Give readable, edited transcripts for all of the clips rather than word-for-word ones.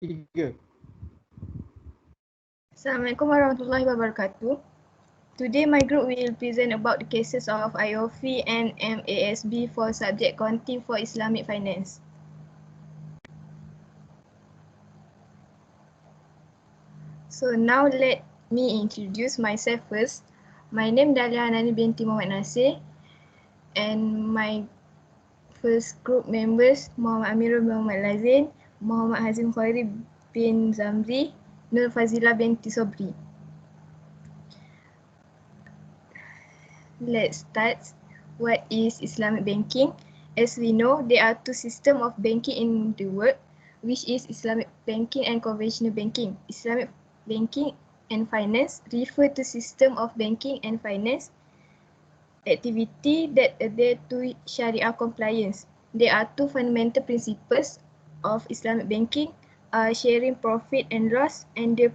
Tiga. Assalamualaikum warahmatullahi wabarakatuh. Today my group will present about the cases of IOF and MASB for subject accounting for Islamic finance. So now let me introduce myself first. My name Dahlia HANNANI binti Muhammad NASIR, and my first group members Muhammad AMIRUL Muhammad LAZIN, Muhammad Hazim bin ZAMRI, FADZILAH binti SOBRI. Let's start. What is Islamic banking? As we know, there are two systems of banking in the world, which is Islamic banking and conventional banking. Islamic banking and finance refer to system of banking and finance activity that adhere to Sharia compliance. There are two fundamental principles of Islamic banking: sharing profit and loss, and the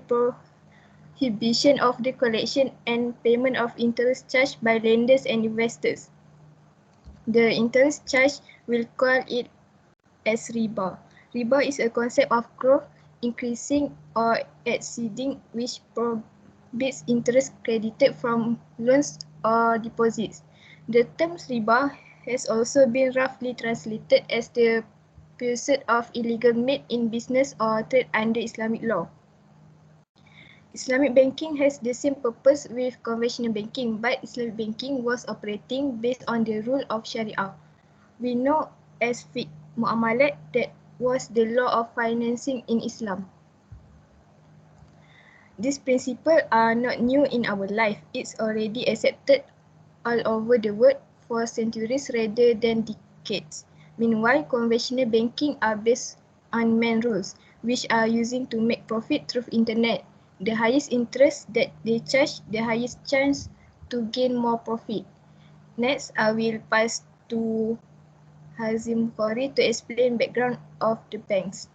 prohibition of the collection and payment of interest charged by lenders and investors. The interest charge will call it as riba. Riba is a concept of growth increasing or exceeding which prohibits interest credited from loans or deposits. The term riba has also been roughly translated as the pursuit of illegal means in business or trade under Islamic law. Islamic banking has the same purpose with conventional banking, but Islamic banking was operating based on the rule of Sharia. We know as fiqh mu'amalat that was the law of financing in Islam. These principles are not new in our life. It's already accepted all over the world for centuries rather than decades. Meanwhile, conventional banking are based on main rules, which are using to make profit through internet. The highest interest that they charge, the highest chance to gain more profit. Next, I will pass to Hazim Bukhari to explain background of the banks.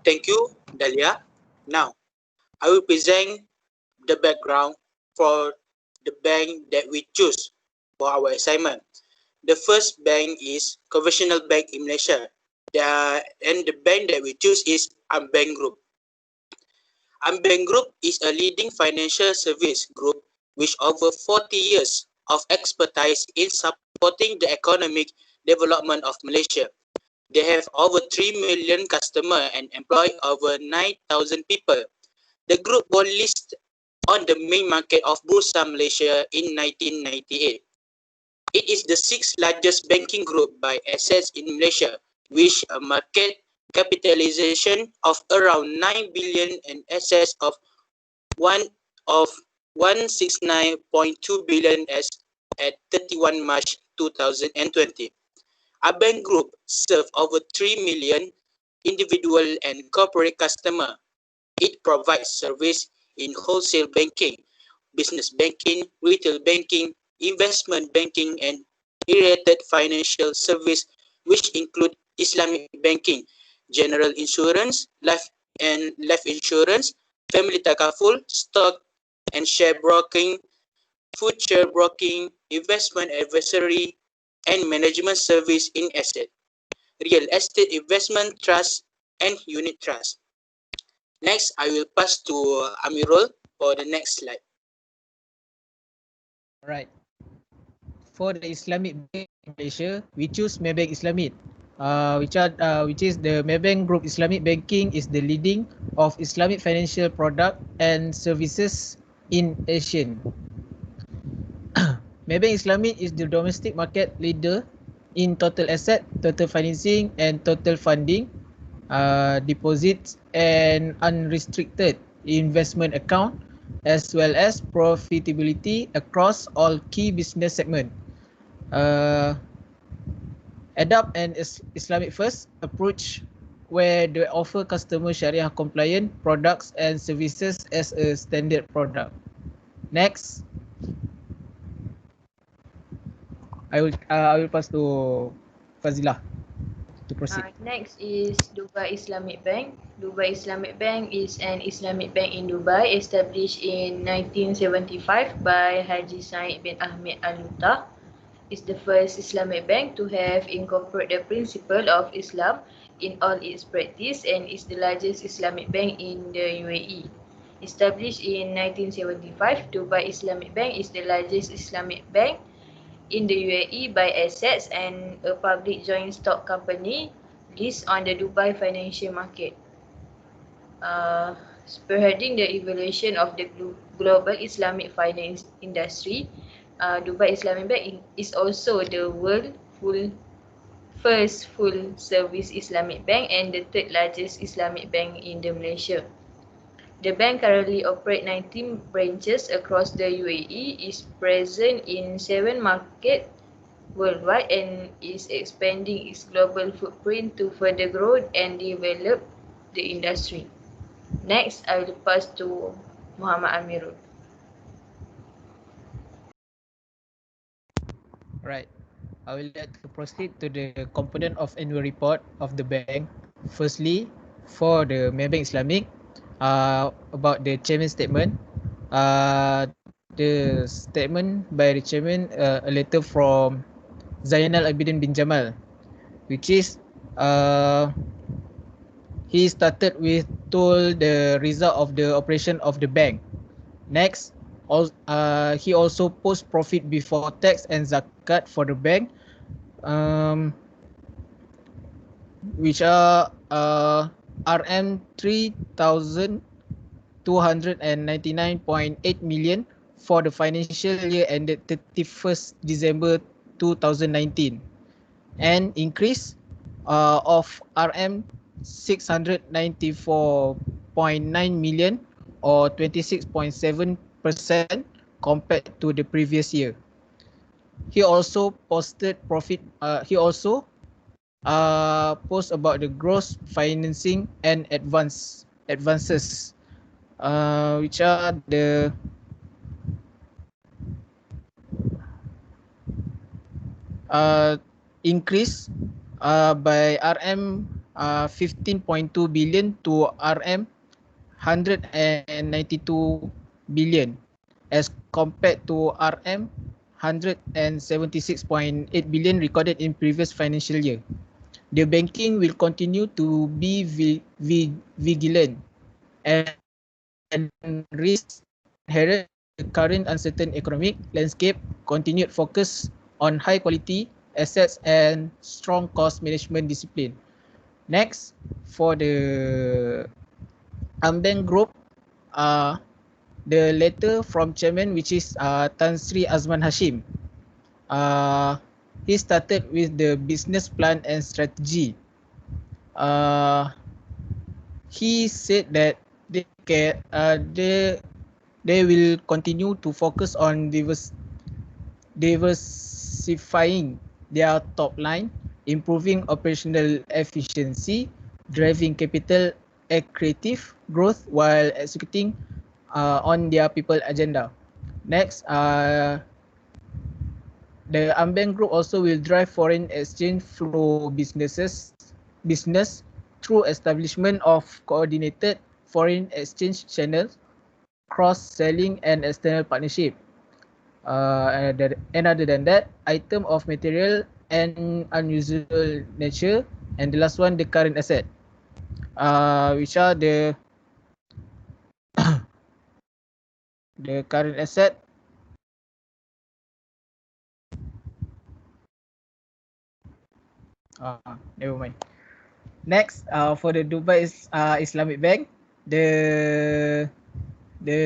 Thank you, Dahlia. Now, I will present the background for the bank that we choose for our assignment. The first bank is conventional bank in Malaysia. And the bank that we choose is Bank Group. Bank Group is a leading financial service group with over 40 years of expertise in supporting the economic development of Malaysia. They have over 3 million customers and employ over 9,000 people. The group was listed on the main market of Bursa Malaysia in 1998. It is the sixth largest banking group by assets in Malaysia, with a market capitalization of around 9 billion and assets of 169.2 billion as at 31 March 2020. Bank Group serves over 3 million individual and corporate customers. It provides service in wholesale banking, business banking, retail banking, investment banking, and related financial service, which include Islamic banking, general insurance, life insurance, family takaful, stock and share broking, future broking, investment advisory, and management service in asset, real estate investment trust, and unit trust. Next, I will pass to Amirul for the next slide. Alright. For the Islamic Bank in Malaysia, we choose Maybank Islamic, which is the Maybank Group. Islamic banking is the leading of Islamic financial product and services in Asia. Maybank Islamic is the domestic market leader in total asset, total financing, and total funding, deposits, and unrestricted investment account, as well as profitability across all key business segments. Adopt an Islamic first approach where they offer customer Sharia compliant products and services as a standard product. Next, I will pass to Fadzilah to proceed. Next is Dubai Islamic Bank. Dubai Islamic Bank is an Islamic bank in Dubai established in 1975 by Haji Said bin Ahmed Al Luta. It's the first Islamic bank to have incorporated the principle of Islam in all its practice and is the largest Islamic bank in the UAE. Established in 1975, Dubai Islamic Bank is the largest Islamic bank in the UAE by assets and a public joint stock company listed on the Dubai financial market. Spearheading the evolution of the global Islamic finance industry, Dubai Islamic Bank is also the world's first full-service Islamic bank and the third largest Islamic bank in Malaysia. The bank currently operates 19 branches across the UAE, is present in 7 markets worldwide and is expanding its global footprint to further grow and develop the industry. Next, I will pass to Muhammad Amirul. Right. I will like to proceed to the component of annual report of the bank. Firstly, for the Maybank Islamic, about the chairman statement. The statement by the chairman, a letter from Zainal Abidin bin Jamal, which is he started with told the result of the operation of the bank. Next, he also post profit before tax and zakat for the bank, which are RM 3,299.8 million for the financial year ended 31st December 2019, an increase of RM 694.9 million or 26.7% compared to the previous year. He also posted profit. He also post about the gross financing and advances, which are the increase by RM 15.2 billion to RM 192 billion as compared to RM 176.8 billion recorded in previous financial year. The banking will continue to be vigilant and risk inherent in the current uncertain economic landscape, continued focus on high quality assets and strong cost management discipline. Next, for the Ambank Group, the letter from chairman, which is Tan Sri Azman Hashim. He started with the business plan and strategy. He said that they will continue to focus on diversifying their top line, improving operational efficiency, driving capital accretive growth while executing on their people agenda. Next, the Ambank Group also will drive foreign exchange flow business through establishment of coordinated foreign exchange channels, cross-selling and external partnership. And other than that, item of material and unusual nature, and the last one, the current asset, which are the the current asset. Never mind. Next, for the Dubai Islamic Bank, the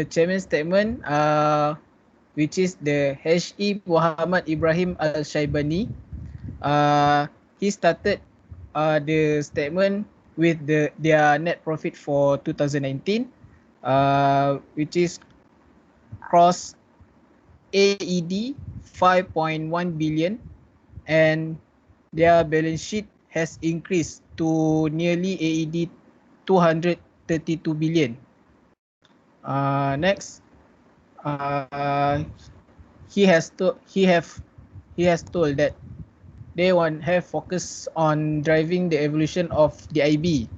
chairman statement, which is the HE Muhammad Ibrahim Al Shaibani. He started the statement with their net profit for 2019, which is cross AED 5.1 billion, and their balance sheet has increased to nearly AED 232 billion. Next, he has told that they want have focus on driving the evolution of the IB.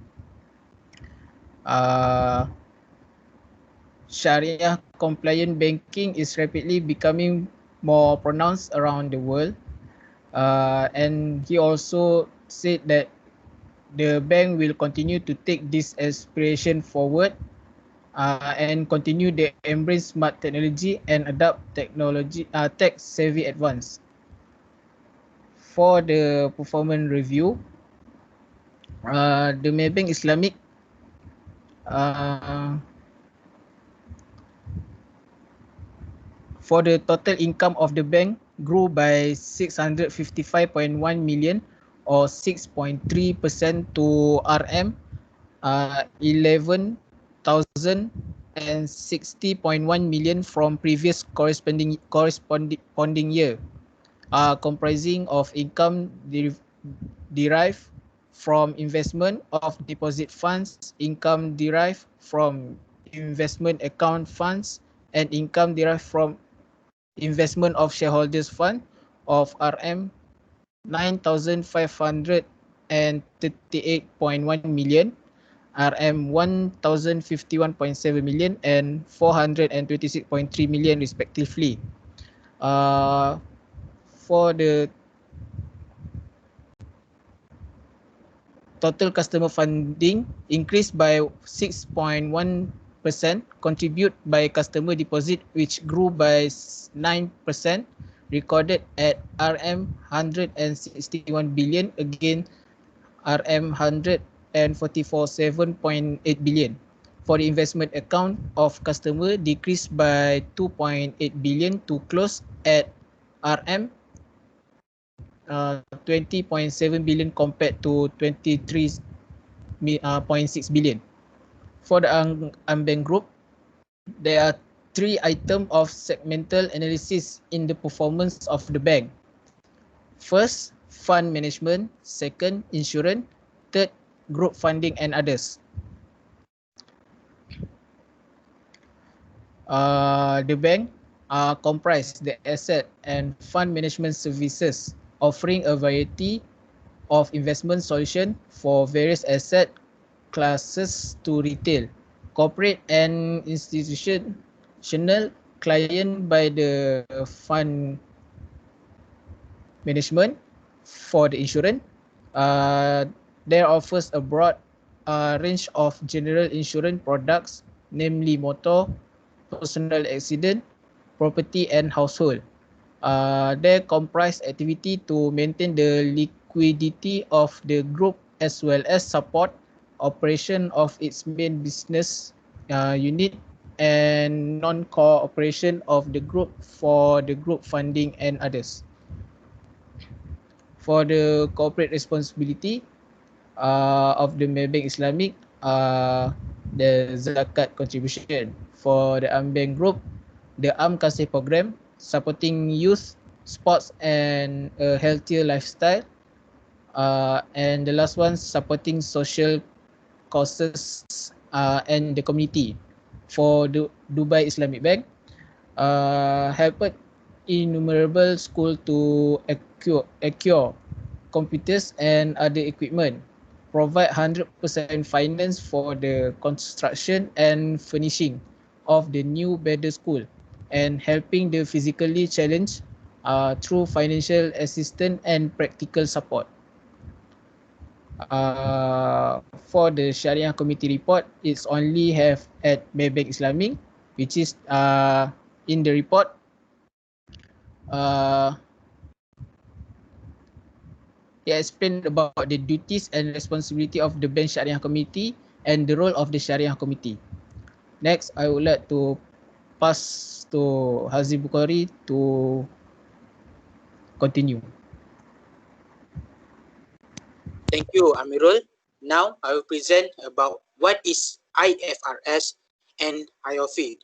Sharia compliant banking is rapidly becoming more pronounced around the world. And he also said that the bank will continue to take this aspiration forward and continue to embrace smart technology and adopt technology tech savvy advance. For the performance review, the Maybank Islamic for the total income of the bank grew by 655.1 million or 6.3% to RM 11,060.1 million from previous corresponding year, comprising of income derived from investment of deposit funds, income derived from investment account funds, and income derived from investment of shareholders fund of RM 9,538.1 million, RM 1,051.7 million, and 426.3 million respectively. For the total customer funding increased by 6.1%, contributed by customer deposit which grew by 9%, recorded at RM 161 billion again RM 147.8 billion. For the investment account of customer decreased by 2.8 billion to close at RM 20.7 billion compared to 23.6 billion. For the Ambank Group, there are 3 items of segmental analysis in the performance of the bank. First, fund management. Second, insurance. Third, group funding and others. The bank comprise the asset and fund management services, offering a variety of investment solutions for various asset classes to retail, corporate and institutional client. By the fund management, for the insurance, there offers a broad range of general insurance products, namely motor, personal accident, property and household. They comprise activity to maintain the liquidity of the group as well as support operation of its main business unit and non-core operation of the group for the group funding and others. For the corporate responsibility of the Maybank Islamic, the zakat contribution. For the Ambank Group, the Kasih program supporting youth, sports and a healthier lifestyle. And the last one, supporting social causes and the community. For the Dubai Islamic Bank, helped innumerable schools to acquire computers and other equipment, provide 100% finance for the construction and furnishing of the new better school, and helping the physically challenged through financial assistance and practical support. For the Sharia Committee report, it's only have at Maybank Islamic, which is in the report. He explained about the duties and responsibility of the Bank Sharia Committee and the role of the Sharia Committee. Next, I would like to pass to Hazim Bukhari to continue. Thank you, Amirul. Now I will present about what is IFRS and IOFI.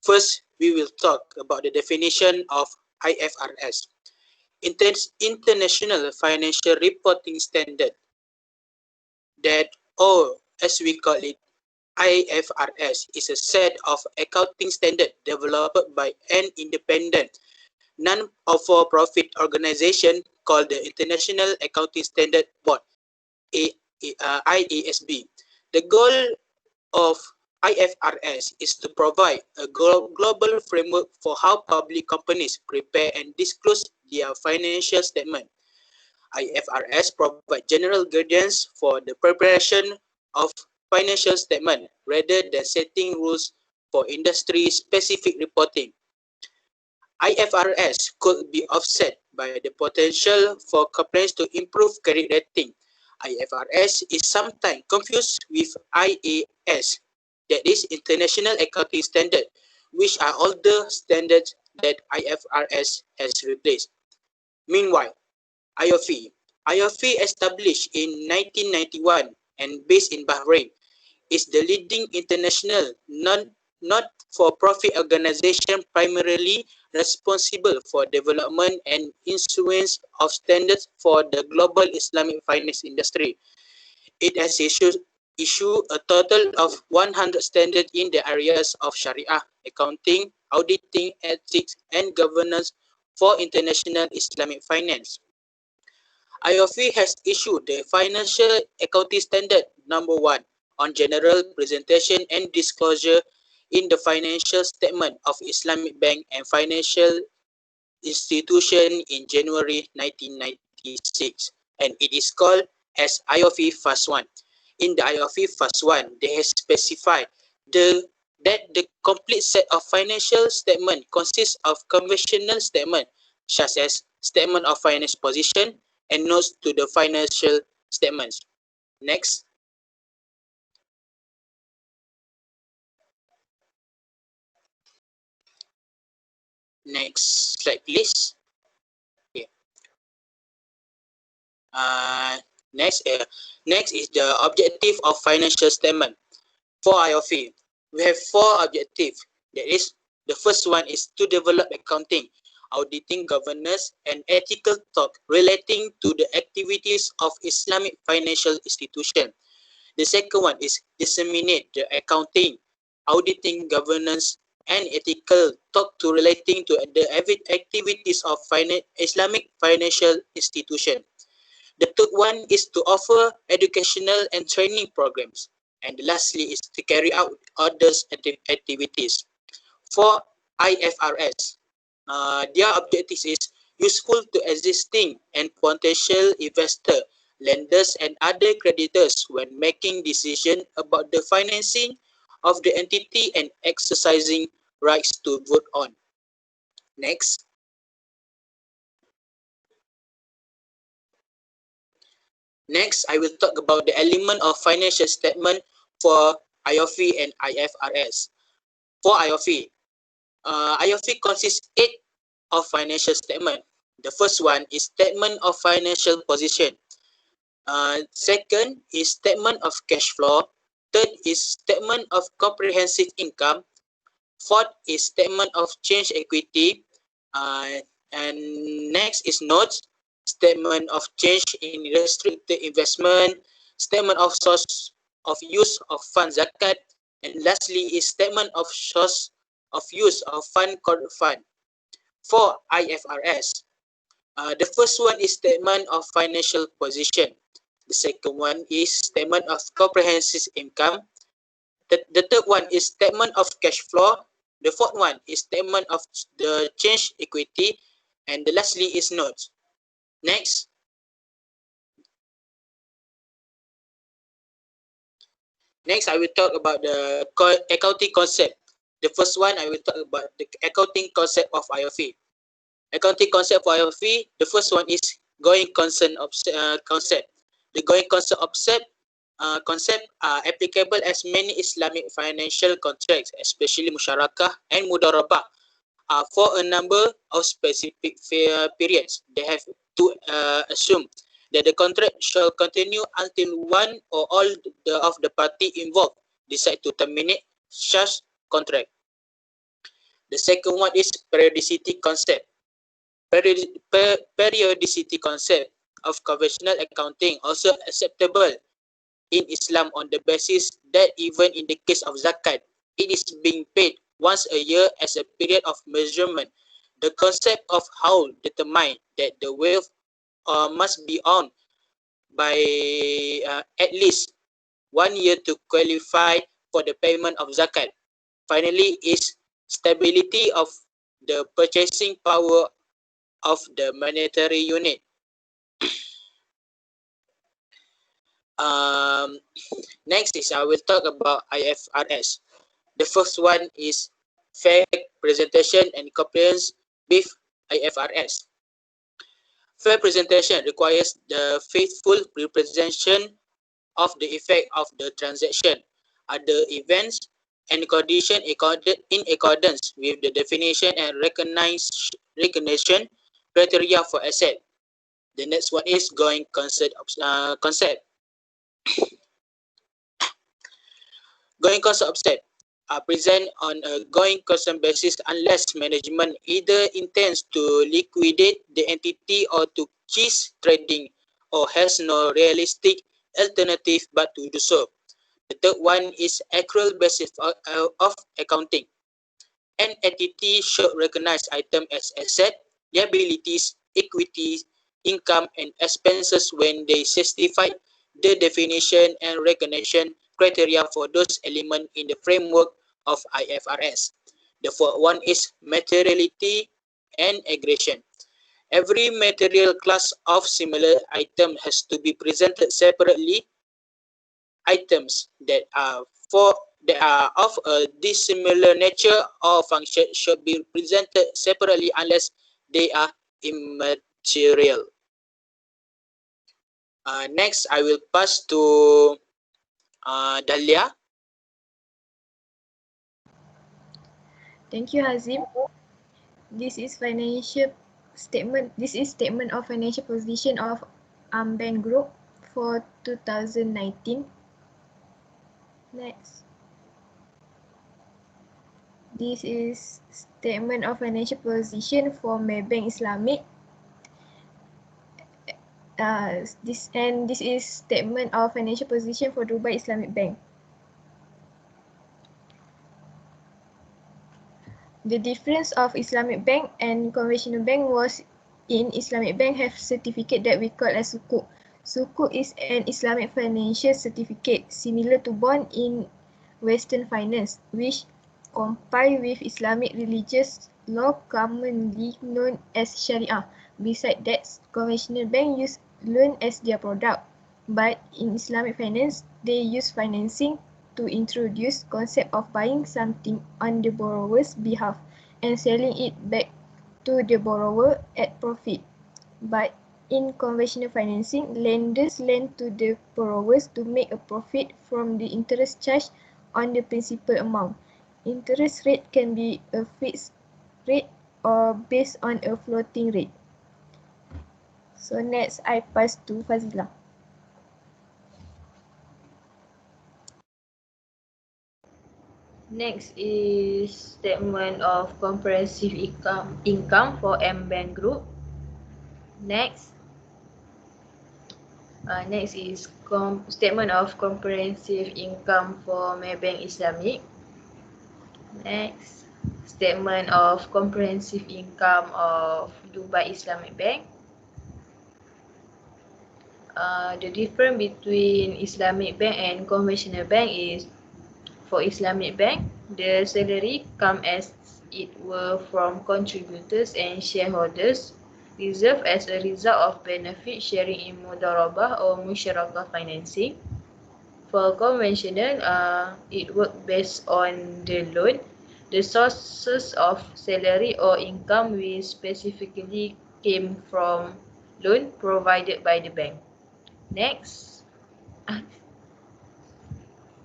First, we will talk about the definition of IFRS. International Financial Reporting Standard, that, or as we call it, IFRS, is a set of accounting standards developed by an independent, non-for-profit organization called the International Accounting Standard Board, IASB. The goal of IFRS is to provide a global framework for how public companies prepare and disclose their financial statement. IFRS provide general guidance for the preparation of financial statement rather than setting rules for industry-specific reporting. IFRS could be offset by the potential for companies to improve credit rating. IFRS is sometimes confused with IAS, that is International Accounting Standard, which are older standards that IFRS has replaced. Meanwhile, IOFI, established in 1991 and based in Bahrain, is the leading international not-for-profit organization primarily responsible for development and issuance of standards for the global Islamic finance industry. It has issued a total of 100 standards in the areas of Sharia, accounting, auditing, ethics, and governance for international Islamic finance. IOFI has issued the Financial Accounting Standard Number 1 on general presentation and disclosure in the financial statement of Islamic bank and financial institution in January 1996, and it is called as IOFI Phase 1. In the IOFI Phase 1, they have specified that the complete set of financial statement consists of conventional statement such as statement of financial position and notes to the financial statements. Next. Next slide, please. Okay. Next is the objective of financial statement. For IOFI, we have 4 objectives. That is, the first one is to develop accounting, auditing, governance, and ethical thought relating to the activities of Islamic financial institution. The second one is disseminate the accounting, auditing, governance, and ethical talk to relating to the activities of Islamic financial institution. The third one is to offer educational and training programs. And lastly is to carry out other activities. For IFRS, their objective is useful to existing and potential investor, lenders, and other creditors when making decisions about the financing of the entity and exercising rights to vote on. Next. Next, I will talk about the element of financial statement for IOFI and IFRS. For IOFI, IOFI consists 8 of financial statement. The first one is statement of financial position. Second is statement of cash flow. Third is statement of comprehensive income. Fourth is statement of change equity. And next is notes, statement of change in restricted investment, statement of source of use of fund zakat, and lastly is statement of source of use of fund corporate fund. For IFRS, the first one is statement of financial position. The second one is statement of comprehensive income. The third one is statement of cash flow. The fourth one is statement of the change equity, and the lastly is notes. Next. Next, I will talk about the accounting concept. The first one, I will talk about the accounting concept of IOFI. Accounting concept for IOFI, the first one is going concern concept. The going concern concept are applicable as many Islamic financial contracts, especially musyarakah and mudarabah, for a number of specific periods. They have to assume that the contract shall continue until one or all of the party involved decide to terminate such contract. The second one is periodicity concept. Periodicity concept of conventional accounting also acceptable in Islam on the basis that even in the case of zakat, it is being paid once a year as a period of measurement. The concept of how determine that the wealth must be owned by at least 1 year to qualify for the payment of zakat. Finally is stability of the purchasing power of the monetary unit. Next is I will talk about IFRS. The first one is fair presentation and compliance with IFRS. Fair presentation requires the faithful representation of the effect of the transaction, other events, and condition in accordance with the definition and recognition criteria for asset. The next one is going concern concept. Going concern offset are present on a going concern basis unless management either intends to liquidate the entity or to cease trading or has no realistic alternative but to do so. The third one is accrual basis of accounting. An entity should recognize items as asset, liabilities, equities, income, and expenses when they satisfy the definition and recognition criteria for those elements in the framework of IFRS. The fourth one is materiality and aggregation. Every material class of similar item has to be presented separately. Items that are of a dissimilar nature or function should be presented separately unless they are immaterial. Next, I will pass to Dahlia. Thank you, Hazim. This is financial statement. This is statement of financial position of Bank Group for 2019. Next. This is statement of financial position for Maybank Islamic. This is statement of financial position for Dubai Islamic Bank. The difference of Islamic Bank and conventional bank was in Islamic Bank have certificate that we call as sukuk. Sukuk is an Islamic financial certificate similar to bond in Western finance, which comply with Islamic religious law commonly known as Sharia. Besides that, conventional bank use loan as their product, but in Islamic finance, they use financing to introduce concept of buying something on the borrower's behalf and selling it back to the borrower at profit. But in conventional financing, lenders lend to the borrowers to make a profit from the interest charged on the principal amount. Interest rate can be a fixed rate or based on a floating rate. So next, I pass to Fazila. Next is statement of comprehensive income for Bank Group. Next. Next is statement of comprehensive income for Maybank Islamic. Next, statement of comprehensive income of Dubai Islamic Bank. The difference between Islamic Bank and conventional bank is, for Islamic Bank, the salary come as it were from contributors and shareholders, reserved as a result of benefit sharing in mudarabah or musyarakah financing. For conventional, it works based on the loan. The sources of salary or income will specifically came from loan provided by the bank. Next.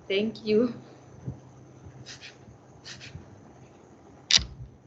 Thank you.